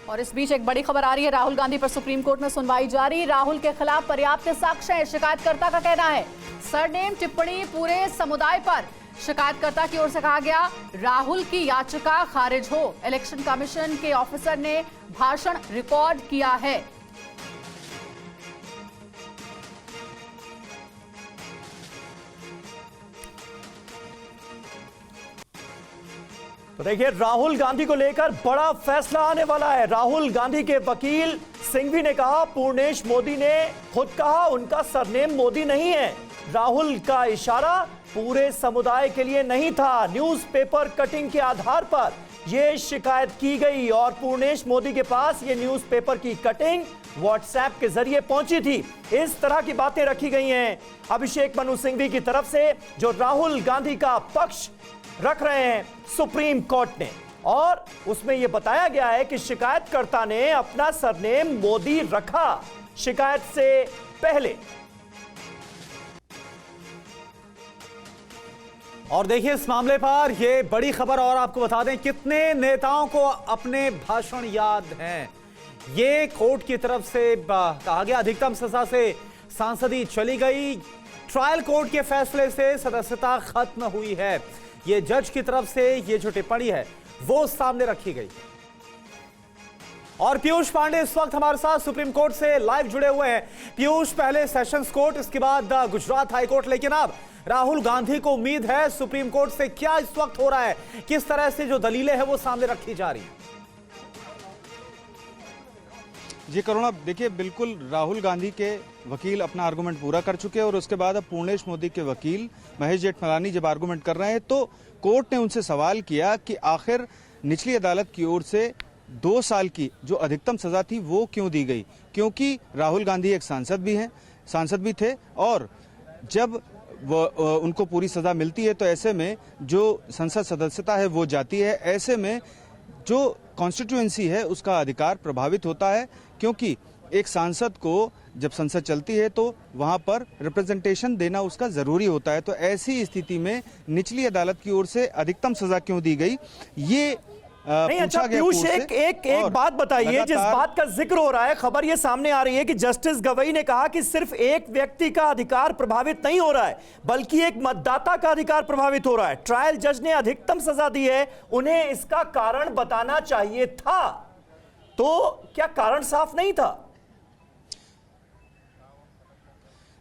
और इस बीच एक बड़ी खबर आ रही है, राहुल गांधी पर सुप्रीम कोर्ट में सुनवाई जारी। राहुल के खिलाफ पर्याप्त साक्ष्य है, शिकायतकर्ता का कहना है। सरनेम टिप्पणी पूरे समुदाय पर, शिकायतकर्ता की ओर से कहा गया राहुल की याचिका खारिज हो। इलेक्शन कमीशन के ऑफिसर ने भाषण रिकॉर्ड किया है। तो देखिए, राहुल गांधी को लेकर बड़ा फैसला आने वाला है। राहुल गांधी के वकील सिंघवी ने कहा, पूर्णेश मोदी ने खुद कहा उनका सरनेम मोदी नहीं है। राहुल का इशारा पूरे समुदाय के लिए नहीं था। न्यूज़पेपर कटिंग के आधार पर यह शिकायत की गई और पूर्णेश मोदी के पास यह न्यूज़पेपर की कटिंग व्हाट्सएप के जरिए पहुंची थी। इस तरह की बातें रखी गई हैं अभिषेक मनु सिंघवी की तरफ से, जो राहुल गांधी का पक्ष रख रहे हैं सुप्रीम कोर्ट ने। और उसमें यह बताया गया है कि शिकायतकर्ता ने अपना सरनेम मोदी रखा शिकायत से पहले। और देखिए, इस मामले पर यह बड़ी खबर, और आपको बता दें कितने नेताओं को अपने भाषण याद हैं। ये कोर्ट की तरफ से कहा गया अधिकतम सजा से सांसदी चली गई। ट्रायल कोर्ट के फैसले से सदस्यता खत्म हुई है। ये जज की तरफ से ये जो टिप्पणी है वो सामने रखी गई। और पीयूष पांडे इस वक्त हमारे साथ सुप्रीम कोर्ट से लाइव जुड़े हुए हैं। पीयूष, पहले सेशंस कोर्ट, इसके बाद गुजरात हाई कोर्ट, लेकिन अब राहुल गांधी को उम्मीद है सुप्रीम कोर्ट से। क्या इस वक्त हो रहा है, किस तरह से जो दलीलें हैं वो सामने रखी जा रही है? जी करुणा, देखिए बिल्कुल राहुल गांधी के वकील अपना आर्गुमेंट पूरा कर चुके हैं और उसके बाद अब पूर्णेश मोदी के वकील महेश जेठमलानी जब आर्गुमेंट कर रहे हैं तो कोर्ट ने उनसे सवाल किया कि आखिर निचली अदालत की ओर से 2 साल की जो अधिकतम सजा थी वो क्यों दी गई, क्योंकि राहुल गांधी एक सांसद भी थे और जब उनको पूरी सजा मिलती है तो ऐसे में जो संसद सदस्यता है वो जाती है। ऐसे में जो कॉन्स्टिट्यूएंसी है उसका अधिकार प्रभावित होता है, क्योंकि एक सांसद को जब संसद चलती है तो वहां पर रिप्रेजेंटेशन देना उसका जरूरी होता है। तो ऐसी स्थिति में निचली अदालत की ओर से अधिकतम सजा क्यों दी गई, ये नहीं। अच्छा पीयूष, एक बात बताइए, जिस बात का जिक्र हो रहा है, खबर ये सामने आ रही है कि जस्टिस गवई ने कहा कि सिर्फ एक व्यक्ति का अधिकार प्रभावित नहीं हो रहा है बल्कि एक मतदाता का अधिकार प्रभावित हो रहा है। ट्रायल जज ने अधिकतम सजा दी है, उन्हें इसका कारण बताना चाहिए था, तो क्या कारण साफ नहीं था?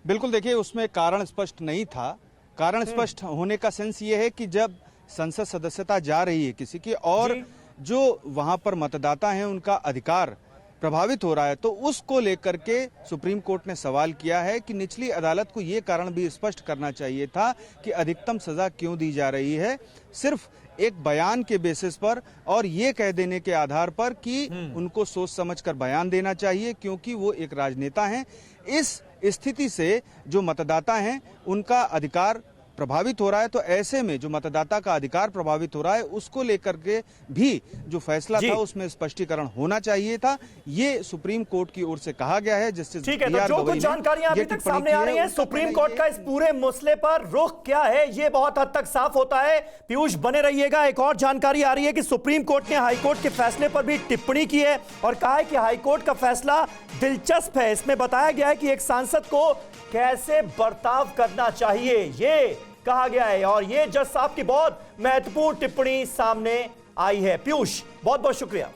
बिल्कुल, देखिए उसमें कारण स्पष्ट नहीं था। कारण स्पष्ट होने का सेंस ये है कि जब संसद सदस्यता जा रही है किसी की और जो वहां पर मतदाता हैं उनका अधिकार प्रभावित हो रहा है, तो उसको लेकर के सुप्रीम कोर्ट ने सवाल किया है कि निचली अदालत को ये कारण भी स्पष्ट करना चाहिए था कि अधिकतम सजा क्यों दी जा रही है सिर्फ एक बयान के बेसिस पर, और ये कह देने के आधार पर कि उनको सोच समझकर बयान देना चाहिए क्योंकि वो एक राजनेता हैं। इस स्थिति से जो मतदाता हैं उनका अधिकार प्रभावित हो रहा है, तो ऐसे में जो मतदाता का अधिकार प्रभावित हो रहा है उसको लेकर के भी जो फैसला था उसमें स्पष्टीकरण होना चाहिए था। ये सुप्रीम कोर्ट की ओर से कहा गया है। जस्टिस ठीक है, तो जो कुछ जानकारियां अभी तक सामने आ रही हैं सुप्रीम कोर्ट का इस पूरे मसले पर रुख क्या है, ये बहुत हद तक साफ होता है। पीयूष बने रहिएगा। एक और जानकारी आ रही है कि सुप्रीम कोर्ट ने हाईकोर्ट के फैसले पर भी टिप्पणी की है और कहा है कि हाईकोर्ट का फैसला दिलचस्प है। इसमें बताया गया है कि एक सांसद को कैसे बर्ताव करना चाहिए, ये कहा गया है और ये जज साहब की बहुत महत्वपूर्ण टिप्पणी सामने आई है। पीयूष, बहुत बहुत शुक्रिया।